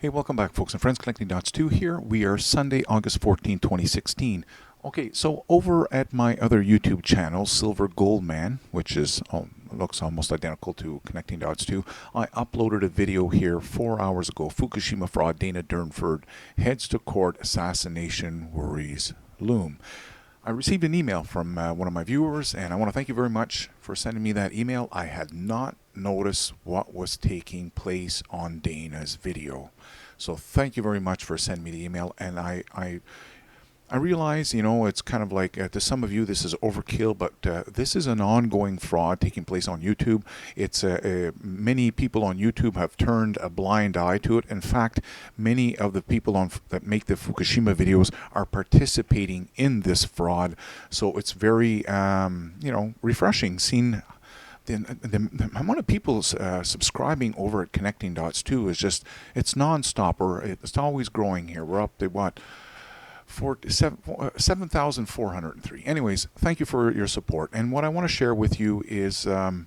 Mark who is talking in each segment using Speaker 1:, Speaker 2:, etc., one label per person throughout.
Speaker 1: Hey, welcome back, folks and friends. Connecting Dots 2 here. We are Sunday, August 14, 2016. Okay, so over at my other YouTube channel, Silver Gold Man, which is looks almost identical to Connecting Dots 2, I uploaded a video here 4 hours ago. Fukushima fraud Dana Durnford heads to court, assassination worries loom. I received an email from one of my viewers, and I want to thank you very much for sending me that email. I had not noticed what was taking place on Dana's video. So thank you very much for sending me the email. And I realize, you know, it's kind of like, to some of you, this is overkill, but this is an ongoing fraud taking place on YouTube. It's many people on YouTube have turned a blind eye to it. In fact, many of the people that make the Fukushima videos are participating in this fraud. So it's very, refreshing seeing the amount of people subscribing over at Connecting Dots 2 is just, it's non-stop, or it's always growing here. We're up to what? 7,403. Anyways, thank you for your support. And what I want to share with you is, is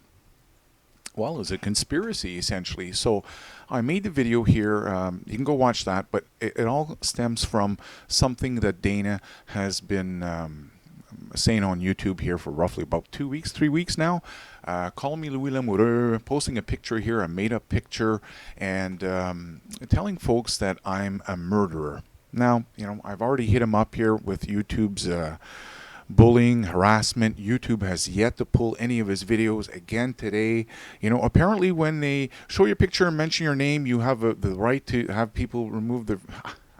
Speaker 1: a conspiracy, essentially. So I made the video here. You can go watch that, but it all stems from something that Dana has been saying on YouTube here for roughly about 2 weeks, 3 weeks now. Calling me Louis Lamoureux, posting a picture here, a made-up picture, and telling folks that I'm a murderer. Now, you know, I've already hit him up here with YouTube's bullying, harassment. YouTube has yet to pull any of his videos again today. You know, apparently when they show your picture and mention your name, you have the right to have people remove the...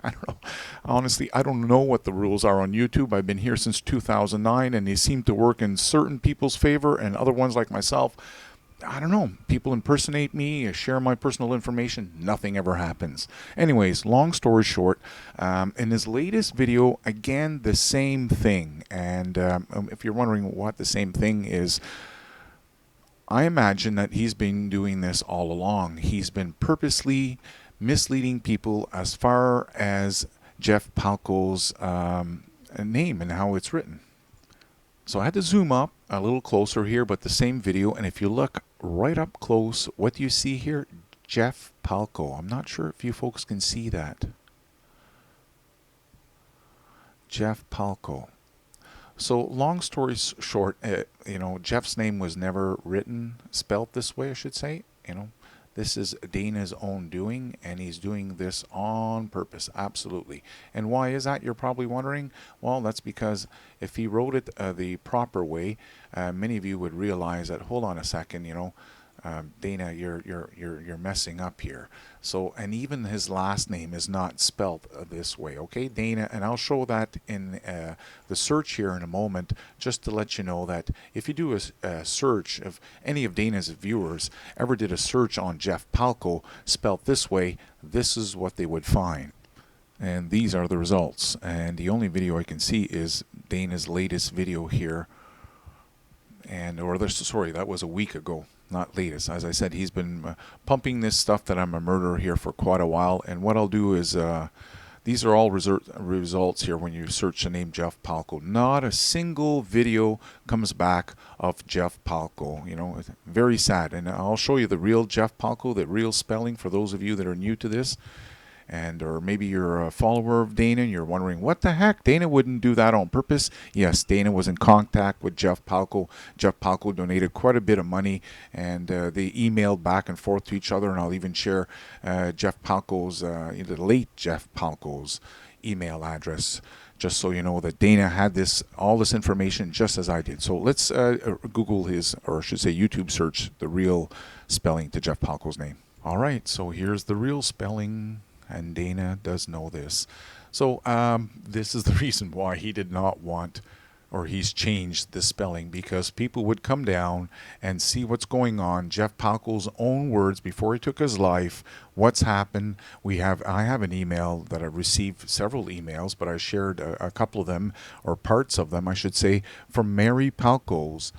Speaker 1: I don't know. Honestly, I don't know what the rules are on YouTube. I've been here since 2009, and they seem to work in certain people's favor, and other ones like myself, I don't know. People impersonate me, share my personal information. Nothing ever happens. Anyways, long story short, in his latest video, again, the same thing. And if you're wondering what the same thing is, I imagine that he's been doing this all along. He's been purposely misleading people as far as Jeff Palco's name and how it's written. So I had to zoom up a little closer here, but the same video. And if you look right up close, what do you see here? Jeff Palco. I'm not sure if you folks can see that. Jeff Palco. So long story short, Jeff's name was never written, spelt this way, I should say. You know, this is Dana's own doing, and he's doing this on purpose, absolutely. And why is that, you're probably wondering? Well, that's because if he wrote it the proper way, many of you would realize that, hold on a second, Dana, you're messing up here. So, and even his last name is not spelled this way, okay, Dana? And I'll show that in the search here in a moment, just to let you know that if you do a search, of any of Dana's viewers ever did a search on Jeff Palco spelled this way, this is what they would find. And these are the results. And the only video I can see is Dana's latest video here. That was a week ago, not latest. As I said, he's been pumping this stuff that I'm a murderer here for quite a while. And what I'll do is, these are all results here when you search the name Jeff Palco. Not a single video comes back of Jeff Palco. You know, very sad. And I'll show you the real Jeff Palco, the real spelling, for those of you that are new to this. Or maybe you're a follower of Dana and you're wondering, what the heck? Dana wouldn't do that on purpose. Yes, Dana was in contact with Jeff Palco. Jeff Palco donated quite a bit of money, and they emailed back and forth to each other. And I'll even share Jeff Palco's, the late Jeff Palco's email address, just so you know that Dana had all this information just as I did. So let's Google or I should say YouTube search the real spelling to Jeff Palco's name. All right, so here's the real spelling. And Dana does know this. So this is the reason why he did not want, or he's changed the spelling, because people would come down and see what's going on. Jeff Palco's own words before he took his life. What's happened? I have an email that I received, several emails, but I shared a couple of them, or parts of them, I should say, from Mary Palco's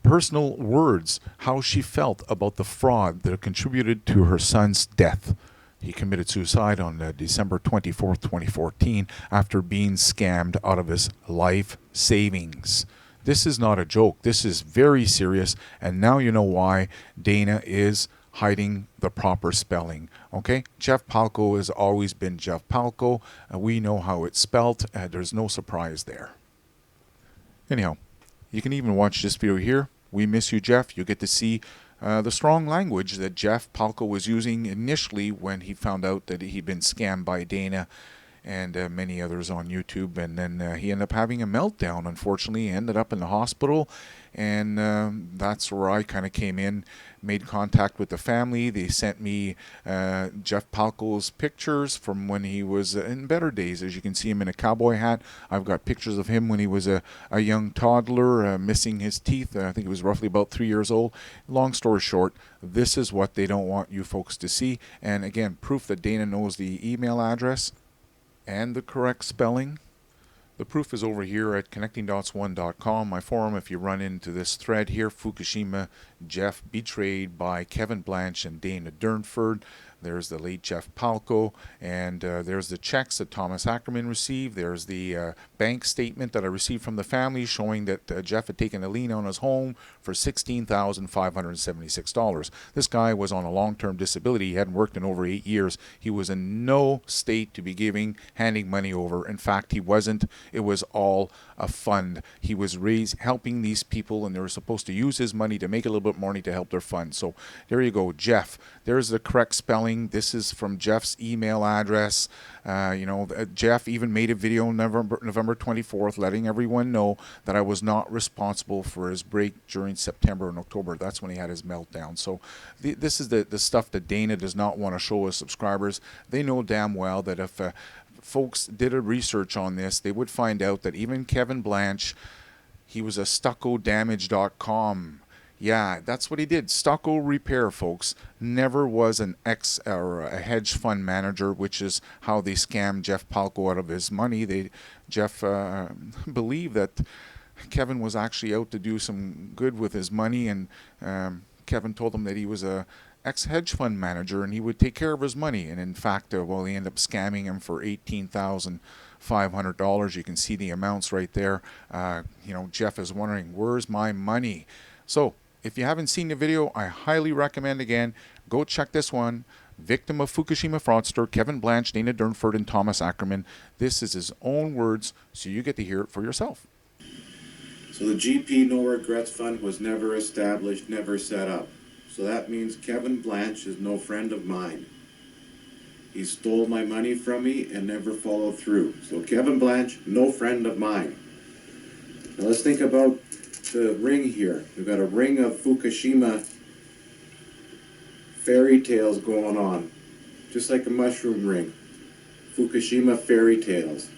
Speaker 1: personal words, how she felt about the fraud that contributed to her son's death. He committed suicide on December 24th, 2014, after being scammed out of his life savings. This is not a joke. This is very serious, and now you know why Dana is hiding the proper spelling, Okay, Jeff Palco has always been Jeff Palco. We know how it's spelt. There's no surprise there. Anyhow, you can even watch this video here. We miss you, Jeff. You get to see the strong language that Jeff Palco was using initially when he found out that he'd been scammed by Dana and many others on YouTube, and then he ended up having a meltdown. Unfortunately, he ended up in the hospital, and that's where I kind of came in, made contact with the family. They sent me Jeff Palco's pictures from when he was in better days. As you can see him in a cowboy hat. I've got pictures of him when he was a young toddler, missing his teeth. I think he was roughly about 3 years old. Long story short, this is what they don't want you folks to see. And again, proof that Dana knows the email address and the correct spelling. The proof is over here at connectingdots1.com, my forum. If you run into this thread here, Fukushima, Jeff betrayed by Kevin Blanch and Dana Durnford. There's the late Jeff Palco, and there's the checks that Thomas Ackerman received. There's the bank statement that I received from the family showing that Jeff had taken a lien on his home for $16,576. This guy was on a long-term disability. He hadn't worked in over 8 years. He was in no state to be handing money over. In fact, he wasn't. It was all a fund. He was helping these people, and they were supposed to use his money to make a little bit more money to help their fund. So there you go, Jeff. There's the correct spelling. This is from Jeff's email address. Jeff even made a video November 24th letting everyone know that I was not responsible for his break during September and October. That's when he had his meltdown. So this is the stuff that Dana does not want to show his subscribers. They know damn well that if folks did a research on this, they would find out that even Kevin Blanch, he was a stuccodamage.com. Yeah, that's what he did. Stucco repair, folks. Never was an or a hedge fund manager, which is how they scammed Jeff Palco out of his money. Jeff believed that Kevin was actually out to do some good with his money, and Kevin told him that he was a ex-hedge fund manager and he would take care of his money. And in fact, he ended up scamming him for $18,500. You can see the amounts right there. Jeff is wondering, where's my money? So if you haven't seen the video, I highly recommend, again, go check this one. Victim of Fukushima fraudster, Kevin Blanch, Dana Durnford, and Thomas Ackerman. This is his own words, so you get to hear it for yourself.
Speaker 2: So the GP No Regrets Fund was never established, never set up. So that means Kevin Blanch is no friend of mine. He stole my money from me and never followed through. So Kevin Blanch, no friend of mine. Now let's think about the ring here. We've got a ring of Fukushima fairy tales going on. Just like a mushroom ring. Fukushima fairy tales.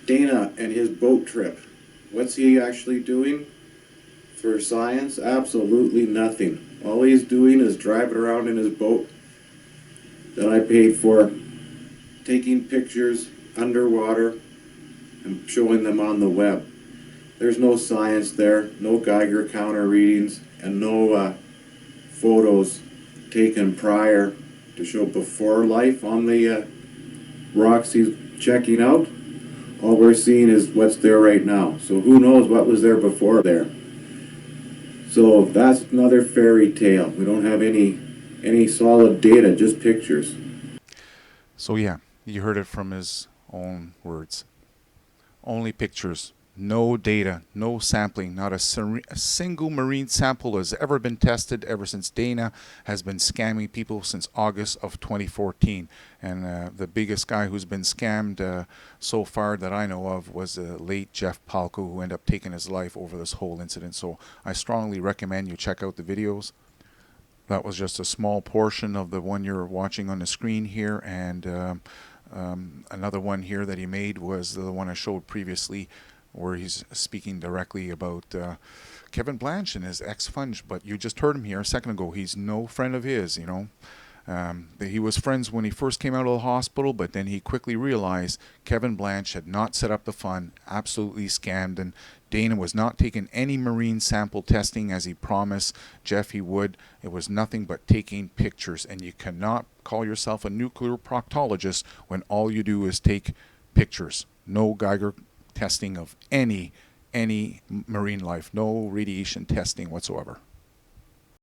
Speaker 2: Dana and his boat trip. What's he actually doing for science? Absolutely nothing. All he's doing is driving around in his boat that I paid for, taking pictures underwater and showing them on the web. There's no science there, no Geiger counter readings, and no photos taken prior to show before life on the rocks he's checking out. All we're seeing is what's there right now. So who knows what was there before there. So that's another fairy tale. We don't have any solid data, just pictures.
Speaker 1: So yeah, you heard it from his own words. Only pictures, no data, no sampling. Not a single marine sample has ever been tested ever since Dana has been scamming people since August of 2014. And the biggest guy who's been scammed so far that I know of was the late Jeff Palco, who ended up taking his life over this whole incident. So I strongly recommend you check out the videos. That was just a small portion of the one you're watching on the screen here, and another one here that he made was the one I showed previously, where he's speaking directly about Kevin Blanch and his ex-fund. But you just heard him here a second ago. He's no friend of his, He was friends when he first came out of the hospital, but then he quickly realized Kevin Blanch had not set up the fund, absolutely scammed, and Dana was not taking any marine sample testing as he promised Jeff he would. It was nothing but taking pictures, and you cannot call yourself a nuclear proctologist when all you do is take pictures. No Geiger testing of any marine life, no radiation testing whatsoever.